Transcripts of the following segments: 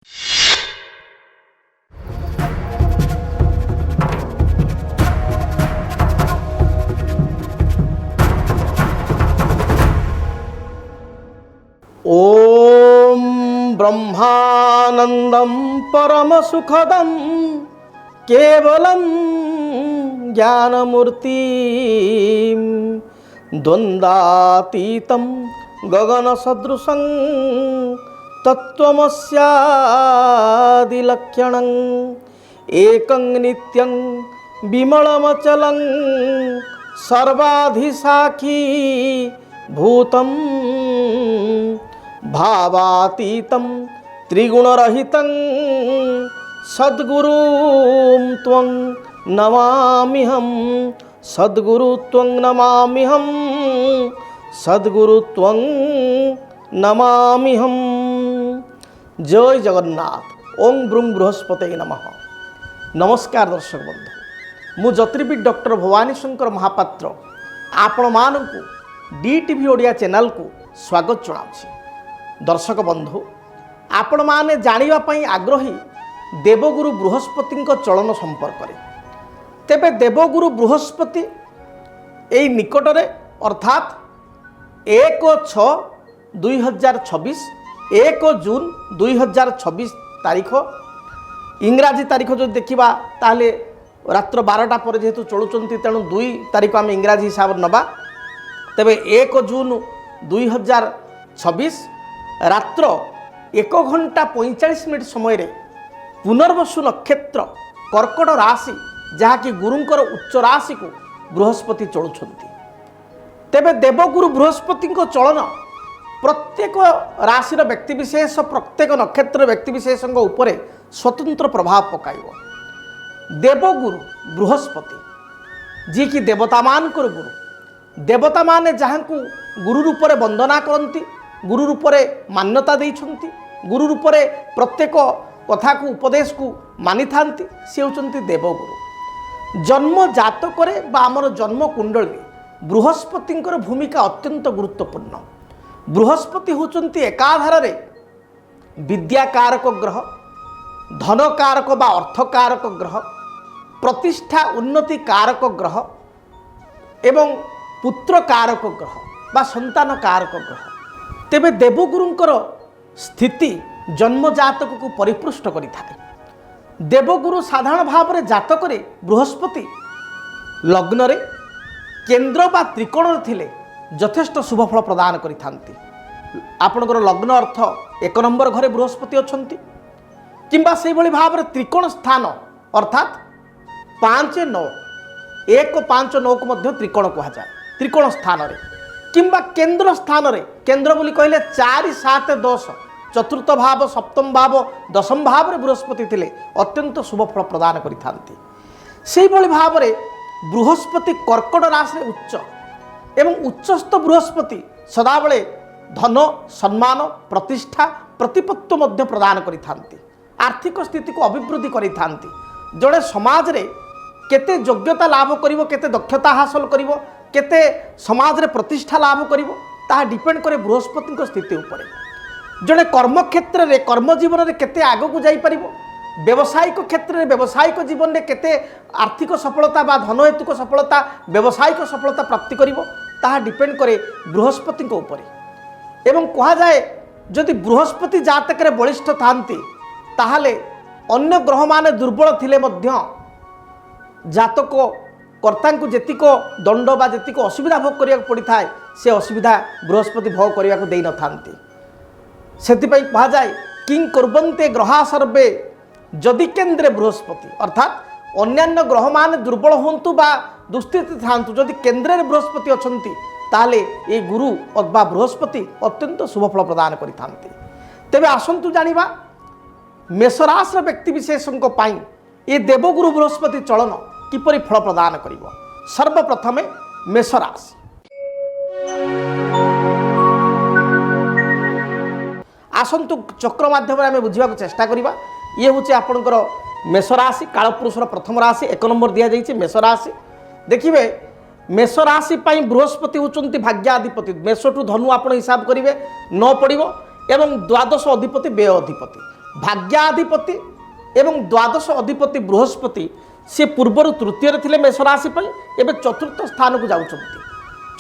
ओम ब्रह्मानंदं परम सुखदं केवलं ज्ञानमूर्ति द्वंद्वातीतं गगनसदृशं तत्त्वमस्यादिलक्षणं एकं नित्यं विमलमचलं सर्वाधिसाखी भूतं भावातीतं त्रिगुणरहितं सद्गुरुं त्वं नमाम्यहं सद्गुरु त्वं नमाम्यहं सद्गुरु त्वं नमाम्यहं। जय जगन्नाथ। ओं ब्रूं बृहस्पतये नमः। नमस्कार दर्शक बंधु, मु ज्योतिर्विद डॉक्टर भवानी शंकर महापात्र आपण मानकु DTV ओडिया चैनल को स्वागत जनाऊँ। दर्शक बंधु, आपण माने जानिबा पई आग्रही देवगुरु बृहस्पति चलन संपर्क में। तेबे देवगुरु बृहस्पति एई निकटरे अर्थात 1/6/2026 1 जून 2026 तारीख इंग्राजी तारीख जो देखा ताहले रात्र 12टा पर जेहेतु चलुचंती तेणु 2 तारीख आम इंग्राजी हिसाब से नबा। तेबे 1 जून 2026 रात्र 1 घंटा 45 मिनट समय रे पुनर्वसु नक्षत्र कर्कट राशि जहाँकि गुरुंकर उच्च राशि को बृहस्पति चलुछंती। तेबे देवगुरु बृहस्पति चलन प्रत्येक राशिर व्यक्तिविशेष प्रत्येक नक्षत्र व्यक्तिविशेष उपरे स्वतंत्र प्रभाव पकाइब। देवगुरु बृहस्पति जी कि देवता मानकर गुरु, देवता माने जहाँ को गुरु रूप में वंदना करती, गुरु रूप में मान्यता देइछंती, गुरु रूप में प्रत्येक कथा को उपदेश को मानि थांती, से होचंती देवगुरु। जन्म जातक आमर जन्म कुंडली बृहस्पति भूमिका अत्यंत गुरुत्वपूर्ण। बृहस्पति होचंती एकाधार रे विद्याकारक ग्रह, धनकारक बा अर्थकारक ग्रह, प्रतिष्ठा उन्नति कारक ग्रह एवं पुत्र कारक ग्रह बा संतान कारक ग्रह। तेबे देवगुरुंकर स्थिति जन्म जातक को परिपृष्ट करिथाए। देवगुरु साधारण भाव में जातक रे बृहस्पति लग्न रे केंद्र बा त्रिकोण थिले यथेष्ट शुभफल प्रदान करिथांती। आपणकर लग्न अर्थ 1 नंबर घरे बृहस्पति अछंती किंबा से भली भाव में त्रिकोण स्थान अर्थात 5-9 1-5-9 को मध्य त्रिकोण कहा जाए। त्रिकोण स्थान रे किंबा केंद्र स्थान रे, केंद्र बोली कहले 4-7-10 चतुर्थ भाव सप्तम भाव दशम भाव रे बृहस्पति थिले अत्यंत शुभफल प्रदान करिथांती। से भली भाव में बृहस्पति कर्कट राशि उच्च एवं उच्चस्थ बृहस्पति सदाबले धन सम्मान प्रतिष्ठा प्रतिपत्ति मध्य प्रदान करिथांती। आर्थिक स्थिति को अभिवृद्धि करिथांती। जड़े समाज रे केते योग्यता लाभ करिवो, केते दक्षता हासिल करिवो, केते समाज रे प्रतिष्ठा लाभ करिवो ताहा डिपेंड करे बृहस्पति स्थिति उपरे। जड़े कर्म क्षेत्र रे कर्म जीवन रे केते आगो को जाई परिवो, व्यावसायिक क्षेत्र में व्यावसायिक जीवन में केते आर्थिक सफलता बा धन हेतुक सफलता व्यावसायिक सफलता प्राप्ति करिवो ताहा डिपेंड करे बृहस्पति उपरे। एवं कहा जाए जदि बृहस्पति जातक रे बलिष्ठ थांती ताहाले अन्य ग्रह माने दुर्बल थिले मध्य जातक कर्ता को जेतिक दंड बा जेतिक असुविधा भोग करिया पड़ी थाए से असुविधा बृहस्पति भोग करिया को देई न थांती। सेतिपई कहा जाए किं कुर्वन्ते ग्रहा सर्वे जदि केन्द्रे बृहस्पति अर्थात अन्यान्य ग्रह मान दुर्बल होंतु बा दुस्थिति थांतु जदि केन्द्रे बृहस्पति अछंती ताले ये गुरु अथवा बृहस्पति अत्यंत शुभफल प्रदान करिथांती। तेबे आसंतु जानिबा मेषराशि व्यक्ति विशेषों पाई ये देवगुरु बृहस्पति चलन किपरि फल प्रदान करिवो। सर्वप्रथमे मेषराशि। आसंतु चक्र माध्यम आम बुझा चेष्टा करवा। ये हूँ आपंकर मेषराशि कालपुरुषर प्रथम राशि 1 नंबर दि जाइए मेषराशि। देखिए मेष राशि बृहस्पति होचंती भाग्याधिपति। मेष टू धनु आप हिसाब करेंगे 9 पड़ो एवं द्वादश अधिपति व्यय अधिपति भाग्याधिपति एवं द्वादश अधिपति बृहस्पति से पूर्वर तृतीय थे मेष राशि एवं चतुर्थ स्थान को जाऊँच।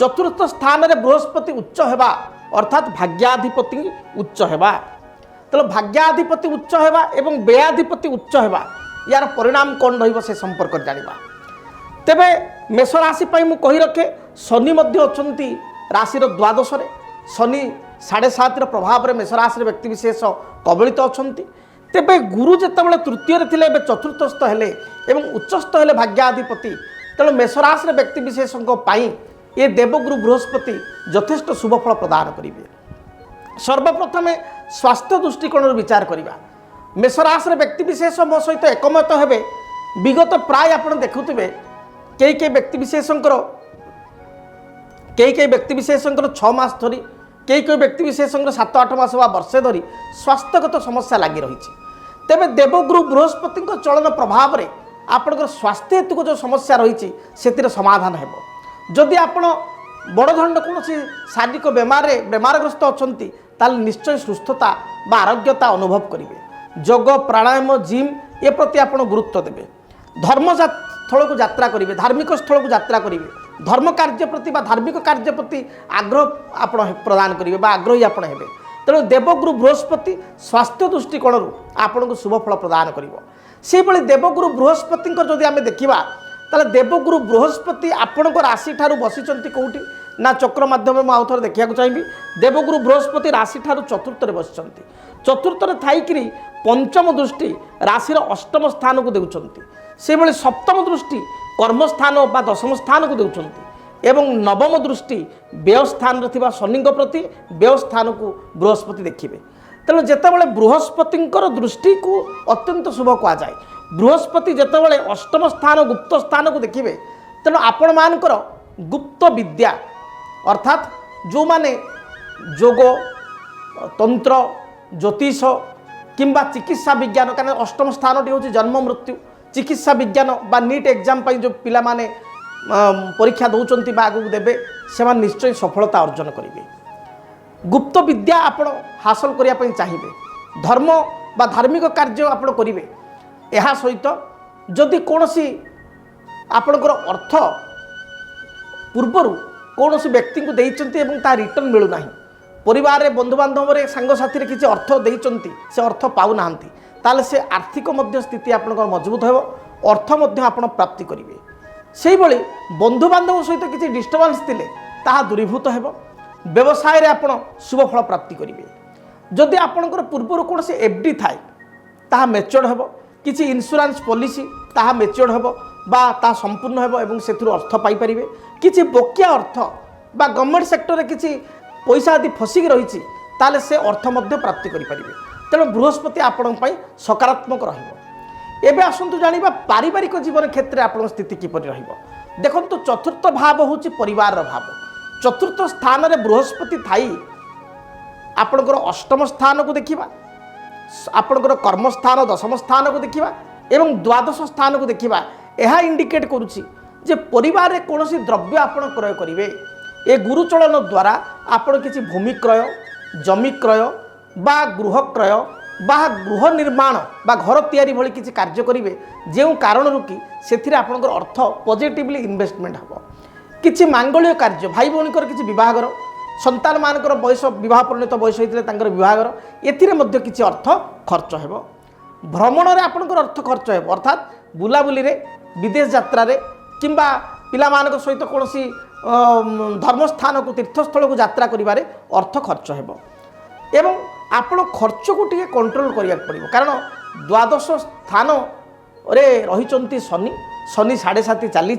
चतुर्थ स्थान में बृहस्पति उच्च होगा अर्थात भाग्याधिपति उच्च होगा। तो भाग्याधिपति उच्च होगा एवं व्ययाधिपति उच्च होगा यार परिणाम कौन रही से संपर्क जाना। तेबे मेष राशि मु कही रखे शनि अच्छा राशिर द्वादश शनि 7.5 प्रभाव में मेष राशि व्यक्ति विशेष कबलित अच्छा। तेबे गुरु जितेबाला तृतीय थे चतुर्थस्थ हेले एवं उच्चस्थ हेले भाग्याधिपति तेणु मेष राशि व्यक्ति विशेषों ये देवगुरु बृहस्पति यथेष्ट शुभ फल प्रदान करेंगे। सर्वप्रथम स्वास्थ्य दृष्टिकोण विचार करवा मेष राशि व्यक्ति विशेष मो सहित एकमत हेबे। विगत प्राय आप देखुवे कई व्यक्ति विशेषकर 6 मास धरी कई व्यक्ति विशेषकर 7-8 मास व वर्षे धरी स्वास्थ्यगत समस्या लगी रही। तेबे देवगुरु बृहस्पति चलन प्रभाव में आपंकर स्वास्थ्य हेतु जो समस्या रही से समाधान हो। जदि आप बड़धरण कौन शारीरिक बेमारग्रस्त अच्छा निश्चय सुस्थता व आरोग्यता अनुभव करेंगे। योग प्राणायाम जिम ए प्रति आप गुरुत्व देवे। धर्म स्थल को यात्रा करेंगे धार्मिक स्थल को यात्रा करेंगे धर्म कार्य प्रति धार्मिक कार्य प्रति आग्रह आप प्रदान करेंगे आग्रही आप हेबे। तेणु देवगुरु बृहस्पति स्वास्थ्य दृष्टिकोण आपन को शुभ फल प्रदान कर। देवगुरु बृहस्पति जदि आम देखा ताले देवगुरु बृहस्पति आपण राशि ठारू बसी कौटी ना चक्र माध्यम में आउ थे देखा चाहिए। देवगुरु बृहस्पति राशि ठारू चतुर्थ बसी चतुर्थ थी पंचम दृष्टि राशि अष्टम स्थान को देउछंती से भली सप्तम दृष्टि कर्मस्थान बा दशम स्थान को देउछंती एवं नवम दृष्टि व्यय स्थान थिबा शनि प्रति व्यय स्थान को बृहस्पति देखिए। तेणु जितेबाला बृहस्पति दृष्टि को अत्यंत शुभ कह जाए। बृहस्पति जितेबाला अष्टम स्थान गुप्त स्थान को देखिए तेणु आपण मानकर गुप्त विद्या अर्थात जो माने योग तंत्र ज्योतिष किंबा चिकित्सा विज्ञान कारण अष्टम स्थान टी हूँ जन्म मृत्यु चिकित्सा विज्ञान बा नीट एग्जाम जो पिला माने परीक्षा दौरान आगू देवे से निश्चय सफलता अर्जन करेंगे। गुप्त विद्या आप हासिल करने चाहिए धर्म बा धार्मिक कार्य आप करेंगे। यह सहित जदि कौन सी आपणकर अर्थ पूर्वर कौन सी व्यक्ति को देइचंती एवं ता रिटर्न मिलूना परिवार बंधुबांधव सांगसाथी किसी अर्थ देइचंती से अर्थ पाऊना ताले से आर्थिक मध्य स्थिति आपणकर मजबूत हो अर्थ मध्य आपण प्राप्ति करेंगे। से भाई बंधुबांधव सहित किसी डिस्टर्बांस थिले ताहा दूरीभूत हो व्यवसाय आपण शुभ फल प्राप्ति करेंगे। जदि आपणकर पूर्वर कौन से एफडी थाए ताहा मैच्योर्ड हो किसी इंश्योरेंस पॉलिसी ताहा मैच्योर्ड हो बा ता संपूर्ण हो एवं से अर्थ पाइपर किसी बकिया अर्थ बा गवर्नमेंट सेक्टर में किसी पैसा यदि फसिक रही ताले से अर्थ मध्य प्राप्ति करेंगे। तेणु बृहस्पति आपण सकारात्मक रही। आसतु जाना पारिवारिक जीवन क्षेत्र में आप स्थिति किपर देखो। चतुर्थ भाव हूँ परिवार भाव। चतुर्थ स्थान में बृहस्पति थाई आपणकर अष्टम स्थान को देखा आपणकर कर्मस्थान दशम स्थान को देखा एवं द्वादश स्थान को देखा यह इंडिकेट करुच्ची जे परिवार में कौन द्रव्य आप क्रय करेंगे। ए गुरुचलन द्वारा आपण किसी भूमि क्रय जमी क्रय बा गृह क्रय बा गृह निर्माण बा घर तैयारी भली किसी कार्य करेंगे जो कारण कि से आपंकर अर्थ पॉजिटिवली इन्वेस्टमेंट हम किसी मांगल्य कार्य भाई भौणीकर किसी विवाहर संतान मानकर बयस विवाह परिणत बयस होता विवाहर एथिरे किसी अर्थ खर्च हो। भ्रमण में आपंकर अर्थ खर्च हो अर्थात बुलाबुली विदेश यात्रा किंबा पिला सहित कौन सी धर्मस्थान को तीर्थस्थल को यात्रा करिबारे अर्थ खर्च हो एवं आपण खर्च को टिके कंट्रोल करिया पड़िबो कारण द्वादश स्थान रे रहिचंती शनि 7.5 चली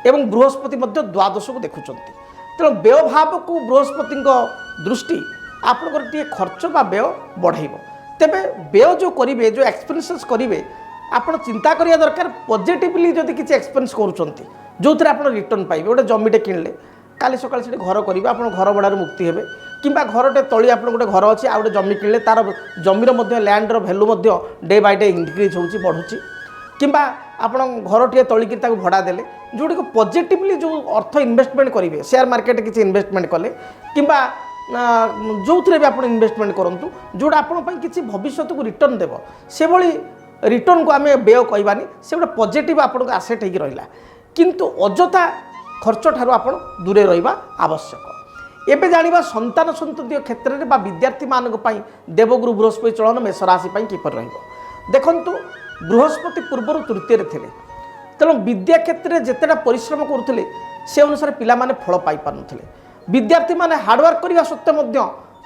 एवं बृहस्पति मध्य द्वादश को देखुचंती। तेणु व्यय भाव को बृहस्पति दृष्टि आपंकर टिके खर्च बा व्यय बढ़ाइबो। तेबे व्यय जो करिवे जो एक्सपेंसेस करिवे आपण चिंता करिया दरकार पॉजिटिवली जदि किसी एक्सपेंस करूचंती जो थे आप रिटर्न पाइबे। गोटे जमीटे किणले काली सकाल से घर करेंगे आप घर भड़ार मुक्ति हेबे किंबा घरटे तली आप गोटे घर अच्छे आ गए जमी किणले तार जमीर लैंडर value day by day increase होची बढ़ुची किंबा आप घर टे तलिक भड़ा देले जोटी को पॉजिटिवली जो अर्थ इन्वेस्टमेंट करेंगे शेयर मार्केट किसी इन्वेस्टमेंट कले किंबा ଯେଉଁଥିରେ ବି ଆପଣ ଇନଭେଷ୍ଟମେଣ୍ଟ କରନ୍ତୁ ଯେଉଁଟା ଆପଣଙ୍କ ପାଇଁ କିଛି ଭବିଷ୍ୟତକୁ ରିଟର୍ନ ଦେବ ସେଭଳି ରିଟର୍ନକୁ ଆମେ ବ୍ୟୟ କହିବାନି, ସେ ଗୋଟେ ପଜିଟିଭ୍ ଆପଣଙ୍କ ଆସେଟ୍ ହେଇକି ରହିଲା। କିନ୍ତୁ ଅଯଥା ଖର୍ଚ୍ଚ ଠାରୁ ଆପଣ ଦୂରେ ରହିବା ଆବଶ୍ୟକ। ଏବେ ଜାଣିବା ସନ୍ତାନ ସନ୍ତତିୟ କ୍ଷେତ୍ରରେ ବା ବିଦ୍ୟାର୍ଥୀମାନଙ୍କ ପାଇଁ ଦେବଗୁରୁ ବୃହସ୍ପତି ଚଳନ ମେଷ ରାଶି ପାଇଁ କିପରି ରହିବ। ଦେଖନ୍ତୁ ବୃହସ୍ପତି ପୂର୍ବରୁ ତୃତୀୟରେ ଥିଲେ, ତେଣୁ ବିଦ୍ୟା କ୍ଷେତ୍ରରେ ଯେତେଟା ପରିଶ୍ରମ କରୁଥିଲେ ସେ ଅନୁସାରେ ପିଲାମାନେ ଫଳ ପାଇପାରୁନଥିଲେ। ବିଦ୍ୟାର୍ଥୀମାନେ ହାର୍ଡ଼ୱାର୍କ କରିବା ସତ୍ତ୍ୱେ ମଧ୍ୟ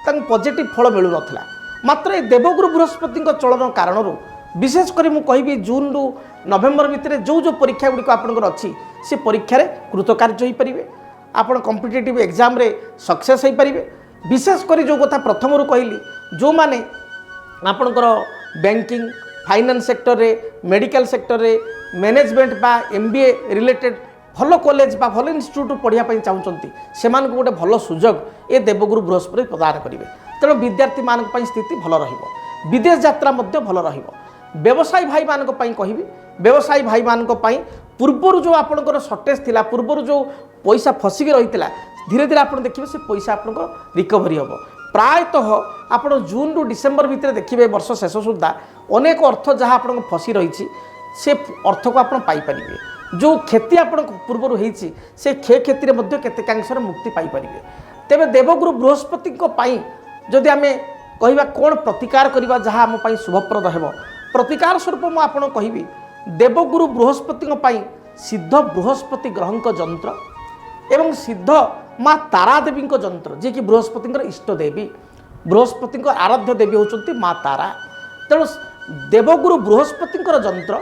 ତାଙ୍କୁ ପଜିଟିଭ୍ ଫଳ ମିଳୁନଥିଲା। ମାତ୍ର ଏ ଦେବଗୁରୁ ବୃହସ୍ପତିଙ୍କ ଚଳନ କାରଣରୁ ବିଶେଷ କରି ମୁଁ କହିବି ଜୁନ୍ରୁ ନଭେମ୍ବର ଭିତରେ ଯେଉଁ ପରୀକ୍ଷା ଗୁଡ଼ିକ ଆପଣଙ୍କର ଅଛି ସେ ପରୀକ୍ଷାରେ କୃତକାର୍ଯ୍ୟ ହୋଇପାରିବେ, ଆପଣ କମ୍ପିଟେଟିଭ୍ ଏକ୍ଜାମ୍ରେ ସକ୍ସେସ୍ ହୋଇପାରିବେ। ବିଶେଷ କରି ଯେଉଁ କଥା ପ୍ରଥମରୁ କହିଲି, ଯେଉଁମାନେ ଆପଣଙ୍କର ବ୍ୟାଙ୍କିଂ फाइनान्स सेक्टर रे मेडिकल सेक्टर रे मैनेजमेंट बा MBA रिलेटेड भल कॉलेज बा भल इंस्टीट्यूट पढ़ाई चाहूँगी से गोटे भल सुजोग ए देवगुरु बृहस्पति प्रदान करेंगे। तेणु विद्यार्थी मान स्थिति भल विदेश यात्रा भल व्यवसायी भाई मान कहि व्यवसायी भाई मान पूर्वर जो आपंकर सर्टेज थिला पूर्वर जो पैसा फसिक रही धीरे धीरे आप देखिए से पैसा आप रिकवरी हम प्रायतः आप जून रु डिसेम्बर भितर देखिए वर्ष शेष सुधा अनेक अर्थ जहाँ आप फसी रही से अर्थ को आप पाइपर जो क्षति आप पूर्वर होती से क्षति में केतेकांश मुक्ति पाइपर। तेरे देवगुरु बृहस्पति जदि आम कह कौन प्रतिकार करवा जहाँ आम शुभप्रद हो प्रतिकार स्वरूप मुझे कहि देवगुरु बृहस्पति सिद्ध बृहस्पति ग्रह जंत्र एवं सिद्ध माँ तारा देवी जंत्र जी कि बृहस्पति इष्टदेवी बृहस्पति आराध्य देवी होती माँ तारा। तेणु देवगुरु बृहस्पति जंत्र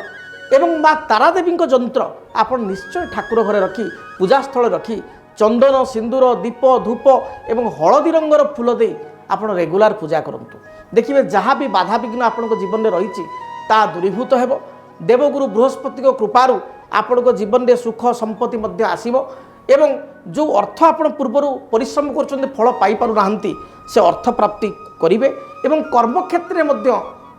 एवं माँ तारा देवी जंत्र आप निश्चय ठाकुर घरे रखी पूजास्थल रखी चंदन सिंदूर दीप धूप एवं हलदी रंगर फूल दे आप रेगुलार पूजा करंतु देखिए जहाँ भी बाधा विघ्न आपण जीवन में रही ता दूरीभूत हो। देवगुरु बृहस्पति कृपारू आपण जीवन में सुख संपत्ति आसीबो एवं जो अर्थ आप पूर्वर परिश्रम कर फल पाइपार ना से अर्थ प्राप्ति करेंगे एवं कर्मक्षेत्र में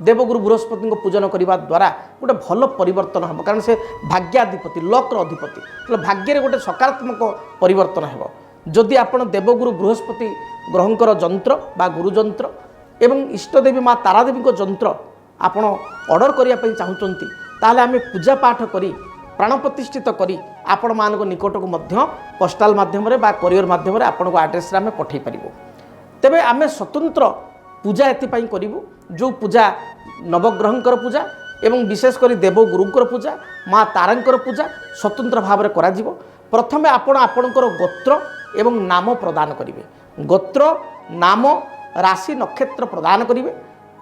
देवगुरु बृहस्पति को पूजन करने द्वारा गोटे भल परिवर्तन हो कारण से भाग्याधिपति लक्र अधिपति तो भाग्य गोटे सकारात्मक परिवर्तन हो जदि आप देवगुरु बृहस्पति ग्रहंकर जंत्र बा गुरुजंत्र एवं इष्टदेवी माँ तारादेवी जंत्र आपण ऑर्डर करने चाहूँगी ताहले आम पूजा पाठ करी प्राण प्रतिष्ठित करी आपण मान निकट को पोस्टाल माध्यम बा कोरियर माध्यम आपण आड्रेस आम पठे पार। तेबे आम स्वतंत्र पूजा एपाई करूँ जो पूजा नवग्रहंकर पूजा एवं विशेषकर देवगुरुंकर पूजा माँ तारांकर पूजा स्वतंत्र भाव में करा जिवो। प्रथमे आपणकर गोत्र एवं नाम प्रदान करेंगे गोत्र नाम राशि नक्षत्र प्रदान करेंगे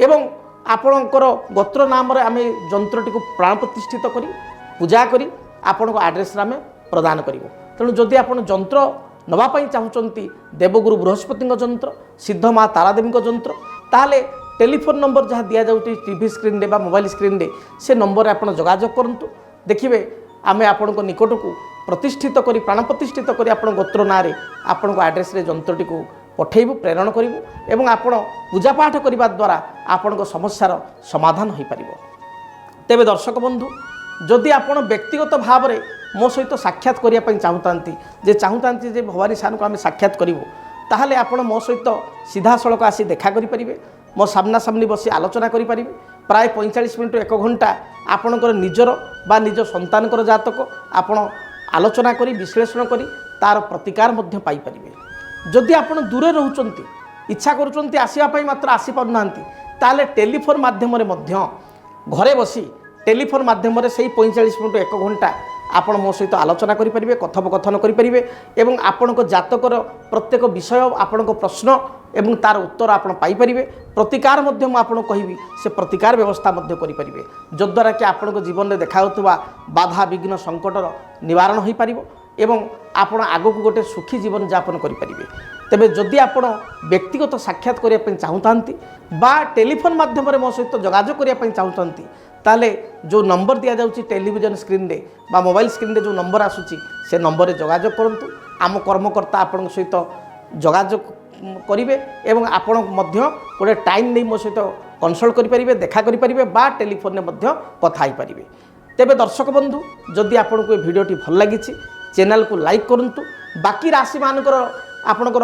एवं आपणकर गोत्र नाम आम जंत्रटी को प्राण प्रतिष्ठित करी पूजा करी आपण आड्रेस आम प्रदान करूँ। तेणु जदि आप जंत्र नवापाई चाहूँगी देवगुरु बृहस्पति जंत्र सिद्ध माँ तारादेवी जंत्र ताहले टेलीफोन नंबर जहाँ दि जाऊँगी टीवी स्क्रीन बा मोबाइल स्क्रीन से नंबर आप जोगाजोग करूँ देखिए आम आपण निकट को प्रतिष्ठित करी प्राण प्रतिष्ठित करी आपण गोत्र ना आपण आड्रेस जंत्रटी को पठेबू प्रेरण करूँ एवं आपण पूजा पाठ करने द्वारा आपण समस्यार समाधान हो पार। तेबे दर्शक बंधु जदि आपण व्यक्तिगत भाव में मो सहित साक्षात करने चाहूँगी जे भवानी सार को आम साक्षात करूँ ताहले आपण मो सहित सीधा सड़क आसी देखा करें मो सामना सामनी बसी आलोचना करें प्राय 45 मिनट 1 घंटा आपणकर निजर बा निज संतानकर जातक आपण आलोचना करी विश्लेषण करी तार प्रतिकार मध्य पाई परिबे। जदि आपण दूरे रहउचंती इच्छा करूचंती आसीबा मात्र आसी पारु नांती ताले टेलीफोन माध्यम रे मध्य घरे बसी टेलीफोन माध्यम रे सही 45 मिनट 1 घंटा आपण मो सहित आलोचना करि परिबे कथोपकथन करि परिबे एवं आपणको जातकर प्रत्येक विषय आपणको प्रश्न एवं तार उत्तर आपण पाई परिबे प्रतिकार मध्य मु आपण कहिबी से प्रतिकार व्यवस्था मध्य करि परिबे जद्वारा कि आपणको जीवन में देखा होतबा बाधा विघ्न संकटर निवारण होई परिबो एवं आपण आगो को गोटे सुखी जीवन यापन करि परिबे। तेबे जदि आपण व्यक्तिगत साक्षात करिया पई चाहूतांती बा टेलीफोन माध्यम रे मो सहित जोगाजोग करिया पई चाहूतांती ताले जो नंबर दिया जाउची टेलीविजन स्क्रीन रे बा मोबाइल स्क्रीन रे जो नंबर आसुची से नंबर रे जोगाजोग करंतु आम कर्मकर्ता आपण सहित जोगाजोग करिवे एवं आपण मध्य गोटे टाइम नहीं मो सहित कनसल्ट करि परिबे देखा करि परिबे बा टेलीफोन रे मध्य कथा ही परिबे। तेबे दर्शक बंधु जदि आपण को वीडियोटी भल लागिछि चैनल को लाइक करंतु बाकी राशि मानकर आपणकर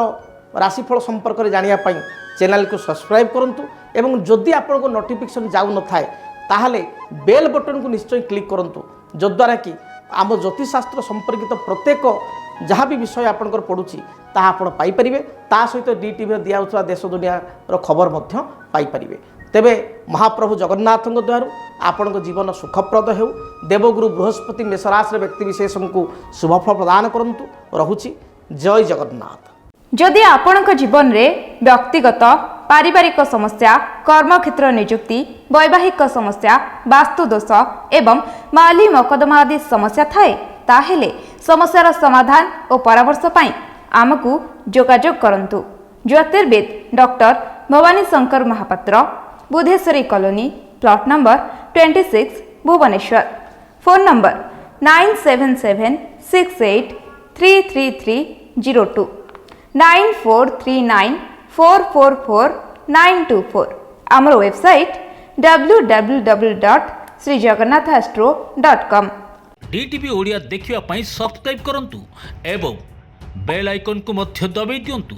राशिफल संपर्क में जानापी चैनल को सब्सक्राइब करूँ एवं जदि आपको नोटिफिकेशन जाऊ न थाए ताहले बेल बटन को निश्चय क्लिक करूँ जद्वारा कि आम ज्योतिषशास्त्र संपर्कित प्रत्येक जहाँ भी विषय आपंकर पड़ुची ताहा आपण पाइपारे ता सहित DTV दिया देश दुनिया खबर पाइपारे तेबे महाप्रभु जगन्नाथ द्वारा आपण जीवन सुखप्रद हो देवगुरु बृहस्पति मेषराशि व्यक्तिविशेष को शुभफल प्रदान करंतु रहुची जय जगन्नाथ। जदि आपणक जीवन में व्यक्तिगत पारिवारिक समस्या कर्मक्षेत्र नियुक्ति वैवाहिक समस्या वास्तुदोष एवं माली मकदमा आदि समस्या थाए ताहेले समस्यार समाधान और परामर्श पाई आमको जोगाजोग करंतु। ज्योतिर्विद doctor Bhabani Shankar Mohapatra Budheswari colony plot number 26 Bhubaneswar. Phone number 9776833302 9439444924 आमर वेबसाइट www.srijagannathastro.com। DTV ओडिया देखिवा पाई सब्सक्राइब करंतु एवं बेल आइकन को मध्य दबाई दियंतु।